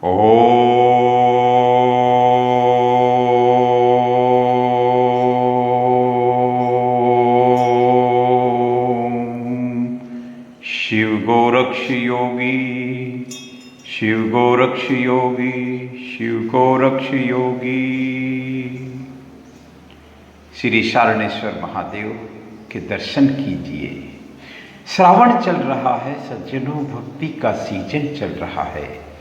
शिव गोरक्ष योगी, शिव गोरक्ष योगी, शिव गोरक्ष योगी। श्री शारणेश्वर महादेव के दर्शन कीजिए। श्रावण चल रहा है सज्जनों, भक्ति का सीजन चल रहा है,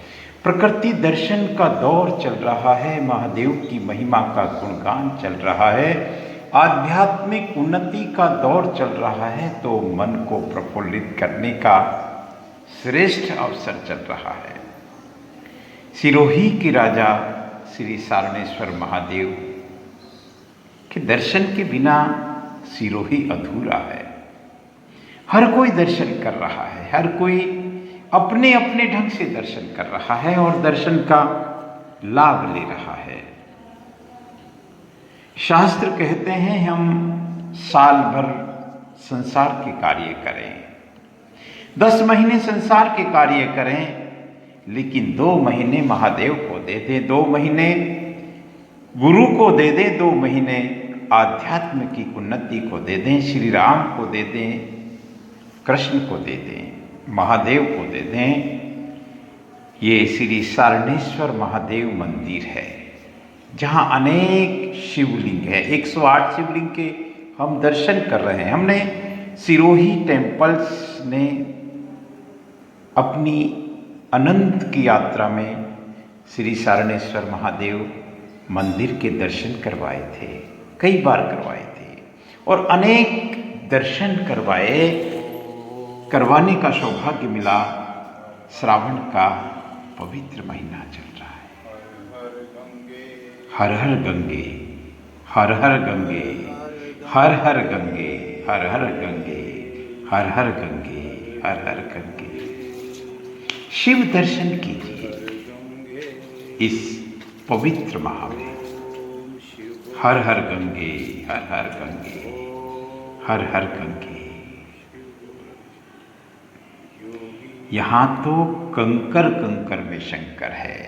प्रकृति दर्शन का दौर चल रहा है, महादेव की महिमा का गुणगान चल रहा है, आध्यात्मिक उन्नति का दौर चल रहा है, तो मन को प्रफुल्लित करने का श्रेष्ठ अवसर चल रहा है। सिरोही के राजा श्री शारणेश्वर महादेव के दर्शन के बिना सिरोही अधूरा है। हर कोई दर्शन कर रहा है, हर कोई अपने अपने ढंग से दर्शन कर रहा है और दर्शन का लाभ ले रहा है। शास्त्र कहते हैं हम साल भर संसार के कार्य करें, 10 महीने संसार के कार्य करें, लेकिन 2 महीने महादेव को दे दें, 2 महीने गुरु को दे दें, 2 महीने आध्यात्म की उन्नति को दे दें, श्री राम को दे दें, कृष्ण को दे दें, महादेव को दे दें। ये श्री शारणेश्वर महादेव मंदिर है जहाँ अनेक शिवलिंग है, 108 शिवलिंग के हम दर्शन कर रहे हैं। हमने सिरोही टेम्पल्स ने अपनी अनंत की यात्रा में श्री शारणेश्वर महादेव मंदिर के दर्शन करवाए थे, कई बार करवाए थे और अनेक दर्शन करवाने का सौभाग्य मिला। श्रावण का पवित्र महीना चल रहा है। हर हर गंगे, हर हर गंगे, हर हर गंगे, हर हर गंगे, हर हर गंगे, हर हर गंगे। शिव दर्शन कीजिए इस पवित्र माह में। हर हर गंगे, हर हर गंगे, हर हर गंगे। यहाँ तो कंकर कंकर में शंकर है।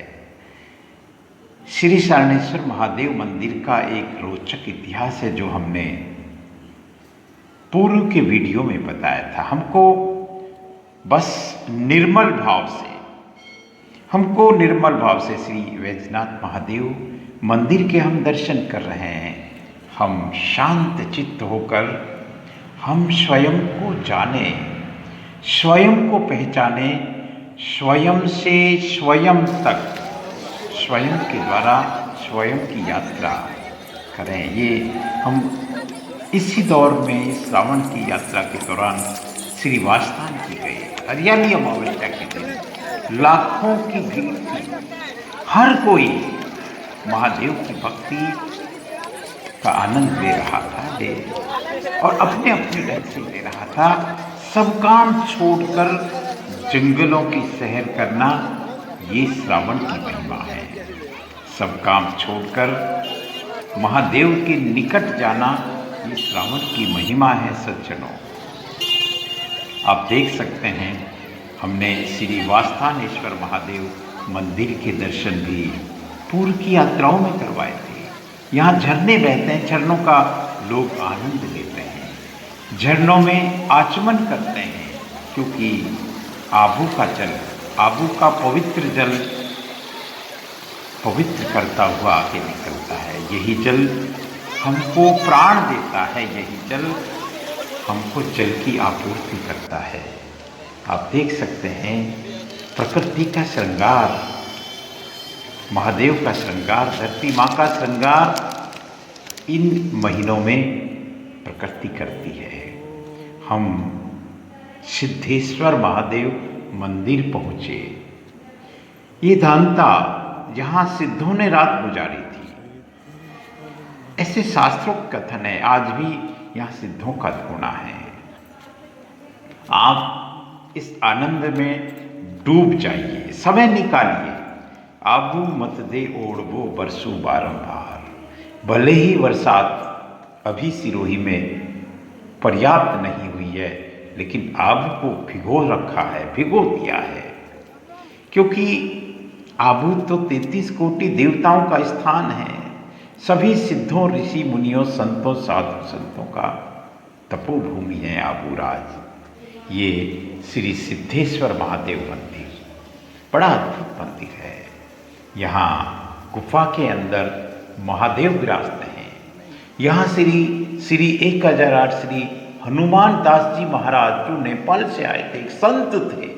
श्री शारणेश्वर महादेव मंदिर का एक रोचक इतिहास है जो हमने पूर्व के वीडियो में बताया था। हमको बस निर्मल भाव से श्री वैजनाथ महादेव मंदिर के हम दर्शन कर रहे हैं। हम शांत चित्त होकर हम स्वयं को जाने, स्वयं को पहचाने, स्वयं से स्वयं तक, स्वयं के द्वारा स्वयं की यात्रा करें। ये हम इसी दौर में श्रावण की यात्रा के दौरान श्री वास्तान की गए, हरियाली अमावस्या के दिन लाखों की भीड़ थी। हर कोई महादेव की भक्ति का आनंद ले रहा था और अपने अपने ढंग से ले रहा था। सब काम छोड़कर जंगलों की सैर करना, ये श्रावण की महिमा है। सब काम छोड़कर महादेव के निकट जाना, ये श्रावण की महिमा है सज्जनों। आप देख सकते हैं हमने श्री वास्तानेश्वर महादेव मंदिर के दर्शन भी पूर्व की यात्राओं में करवाए थे। यहाँ झरने बहते हैं, झरनों का लोग आनंद लेते हैं, झरनों में आचमन करते हैं, क्योंकि आबू का जल, आबू का पवित्र जल पवित्र करता हुआ आगे निकलता है। यही जल हमको प्राण देता है, यही जल हमको जल की आपूर्ति करता है। आप देख सकते हैं प्रकृति का श्रृंगार, महादेव का श्रृंगार, धरती माँ का श्रृंगार इन महीनों में प्रकृति करती है। हम सिद्धेश्वर महादेव मंदिर पहुँचे। ये धानता जहाँ सिद्धों ने रात गुजारी थी, ऐसे शास्त्रों का कथन है। आज भी यहाँ सिद्धों का धोना है। आप इस आनंद में डूब जाइए, समय निकालिए। आबू मत दे ओढ़बो बरसू बारंबार। भले ही बरसात अभी सिरोही में पर्याप्त नहीं हुई है, लेकिन आबू को भिगो रखा है, भिगो दिया है, क्योंकि आबू तो 33 कोटि देवताओं का स्थान है। सभी सिद्धों, ऋषि मुनियों, संतों, साधु संतों का तपोभूमि है आबूराज। ये श्री सिद्धेश्वर महादेव मंदिर बड़ा अद्भुत मंदिर है। यहाँ गुफा के अंदर महादेव विराजते हैं। यहाँ श्री 1008 श्री हनुमान दास जी महाराज जो नेपाल से आए थे, एक संत थे,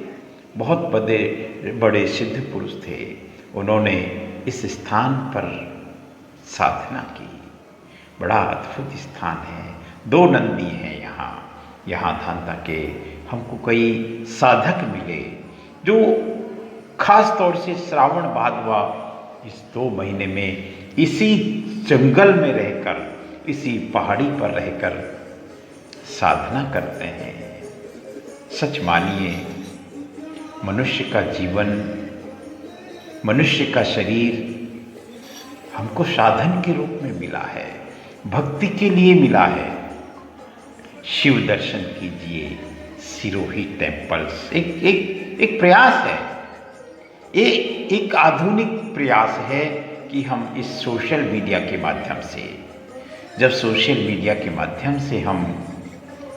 बहुत बड़े सिद्ध पुरुष थे। उन्होंने इस स्थान पर साधना की। बड़ा अद्भुत स्थान है। 2 नंदी हैं यहाँ धांता के हमको कई साधक मिले जो खास तौर से श्रावण भादवा इस 2 महीने में इसी जंगल में रहकर, इसी पहाड़ी पर रहकर साधना करते हैं। सच मानिए, मनुष्य का जीवन, मनुष्य का शरीर हमको साधन के रूप में मिला है, भक्ति के लिए मिला है। शिव दर्शन कीजिए, सिरोही टेम्पल्स एक प्रयास है। ये एक आधुनिक प्रयास है कि हम इस सोशल मीडिया के माध्यम से, जब सोशल मीडिया के माध्यम से हम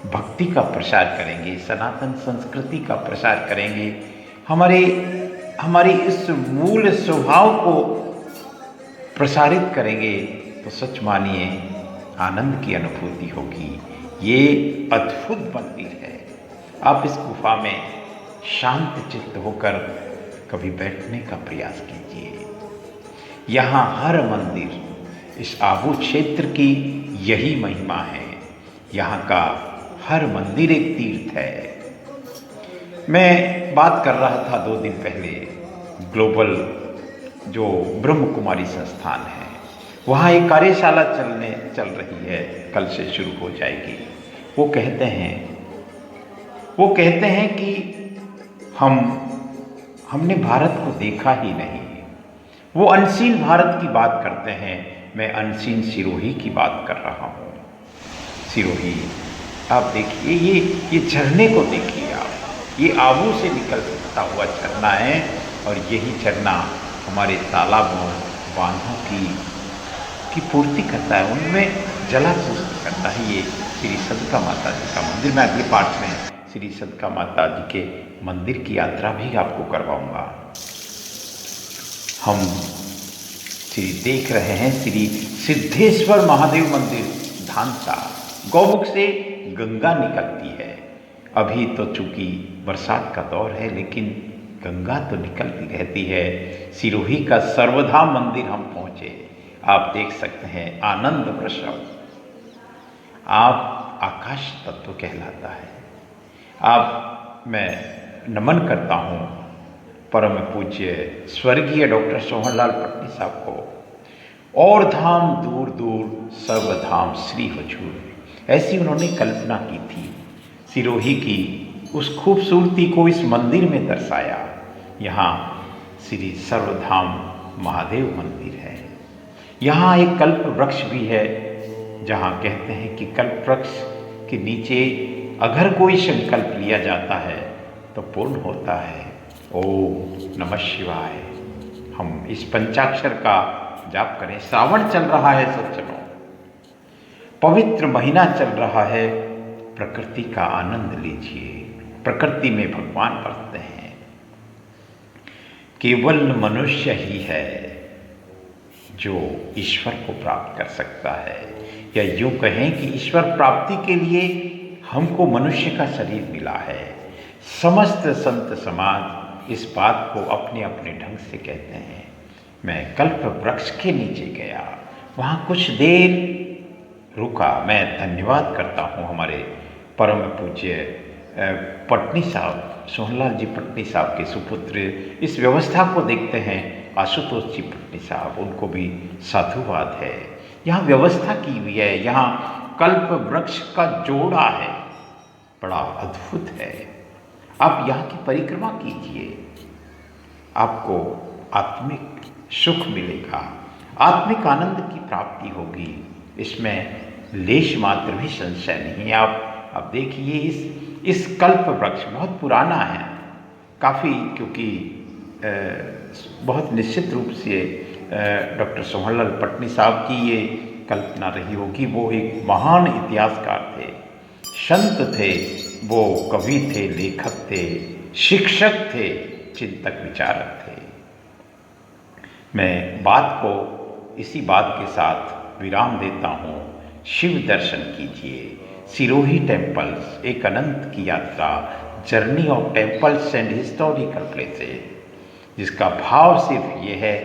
भक्ति का प्रसार करेंगे, सनातन संस्कृति का प्रसार करेंगे, हमारे इस मूल स्वभाव को प्रसारित करेंगे, तो सच मानिए आनंद की अनुभूति होगी। ये अद्भुत मंदिर है। आप इस गुफा में शांत चित्त होकर कभी बैठने का प्रयास कीजिए। यहाँ हर मंदिर, इस आबू क्षेत्र की यही महिमा है। यहाँ का हर मंदिर एक तीर्थ है। मैं बात कर रहा था 2 दिन पहले, ग्लोबल जो ब्रह्म कुमारी संस्थान है, वहाँ एक कार्यशाला चल रही है, कल से शुरू हो जाएगी। वो कहते हैं कि हमने भारत को देखा ही नहीं। वो अनसीन भारत की बात करते हैं। मैं अनसीन सिरोही की बात कर रहा हूँ। सिरोही आप देखिए, ये झरने को देखिए आप, ये आबू से निकलता हुआ झरना है और यही झरना हमारे तालाबों, बांधों की पूर्ति करता है, उनमें जलापूर्ति करता है। ये श्री सदका माता जी का मंदिर, मैं अगले पाठ में श्री सदका माता जी के मंदिर की यात्रा भी आपको करवाऊंगा। हम देख रहे हैं श्री सिद्धेश्वर महादेव मंदिर धांता। गौमुख से गंगा निकलती है। अभी तो चूंकि बरसात का दौर है, लेकिन गंगा तो निकलती रहती है। सिरोही का सर्वधाम मंदिर हम पहुँचे। आप देख सकते हैं आनंद वृषभ, आप आकाश तत्व कहलाता है। मैं नमन करता हूँ परम पूज्य स्वर्गीय डॉक्टर सोहनलाल पटनी साहब को। और धाम दूर दूर सर्वधाम श्री हुजूर, ऐसी उन्होंने कल्पना की थी। सिरोही की उस खूबसूरती को इस मंदिर में दर्शाया। यहाँ श्री सर्वधाम महादेव मंदिर है। यहाँ एक कल्प वृक्ष भी है, जहाँ कहते हैं कि कल्प वृक्ष के नीचे अगर कोई संकल्प लिया जाता है तो पूर्ण होता है। ओम नमः शिवाय। हम इस पंचाक्षर का जाप करें। श्रावण चल रहा है सज्जनों, पवित्र महीना चल रहा है। प्रकृति का आनंद लीजिए। प्रकृति में भगवान बसते हैं। केवल मनुष्य ही है जो ईश्वर को प्राप्त कर सकता है, या यूं कहें कि ईश्वर प्राप्ति के लिए हमको मनुष्य का शरीर मिला है। समस्त संत समाज इस बात को अपने अपने ढंग से कहते हैं। मैं कल्प वृक्ष के नीचे गया, वहाँ कुछ देर रुका। मैं धन्यवाद करता हूँ हमारे परम पूज्य पटनी साहब, सोहनलाल जी पटनी साहब के सुपुत्र। इस व्यवस्था को देखते हैं आशुतोष जी पटनी साहब, उनको भी साधुवाद है। यहाँ व्यवस्था की हुई है। यहाँ कल्प वृक्ष का जोड़ा है, बड़ा अद्भुत है। आप यहाँ की परिक्रमा कीजिए, आपको आत्मिक सुख मिलेगा, आत्मिक आनंद की प्राप्ति होगी। इसमें लेश मात्र भी संशय नहीं। आप देखिए, इस कल्प वृक्ष बहुत पुराना है काफ़ी, क्योंकि बहुत निश्चित रूप से डॉक्टर सोहनलाल पटनी साहब की ये कल्पना रही होगी। वो एक महान इतिहासकार थे, संत थे, वो कवि थे, लेखक थे, शिक्षक थे, चिंतक विचारक थे। मैं बात को इसी बात के साथ विराम देता हूँ। शिव दर्शन कीजिए। सिरोही टेम्पल्स एक अनंत की यात्रा, journey of temples and historical places, जिसका भाव सिर्फ ये है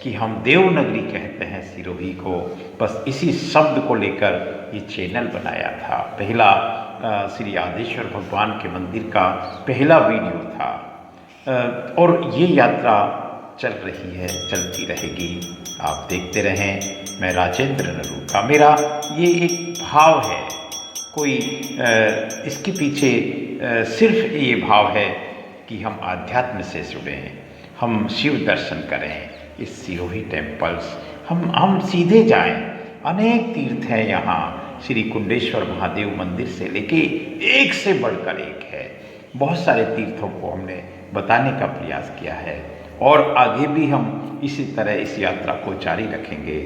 कि हम देवनगरी कहते हैं सिरोही को। बस इसी शब्द को लेकर ये चैनल बनाया था। पहला श्री आदेश्वर भगवान के मंदिर का पहला वीडियो था और ये यात्रा चल रही है, चलती रहेगी। आप देखते रहें। मैं राजेंद्र नरूका, मेरा ये एक भाव है, कोई इसके पीछे सिर्फ ये भाव है कि हम आध्यात्म से जुड़ें, हम शिव दर्शन करें। इस सिरोही टेम्पल्स हम सीधे जाएं। अनेक तीर्थ हैं यहाँ, श्री कुंडेश्वर महादेव मंदिर से लेके एक से बढ़कर एक है। बहुत सारे तीर्थों को हमने बताने का प्रयास किया है और आगे भी हम इसी तरह इस यात्रा को जारी रखेंगे।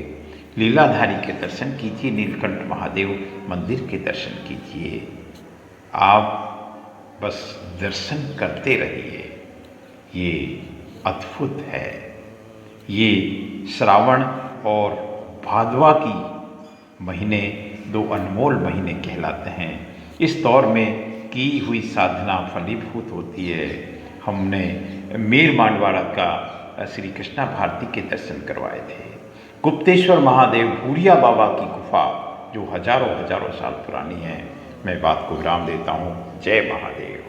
लीलाधारी के दर्शन कीजिए, नीलकंठ महादेव मंदिर के दर्शन कीजिए। आप बस दर्शन करते रहिए। ये अद्भुत है। ये श्रावण और भादवा की महीने दो अनमोल महीने कहलाते हैं। इस दौर में की हुई साधना फलीभूत होती है। हमने मेर मांडवाड़ा का श्री कृष्णा भारती के दर्शन करवाए थे। गुप्तेश्वर महादेव भूरिया बाबा की गुफा जो हजारों साल पुरानी है। मैं बात को विराम देता हूँ। जय महादेव।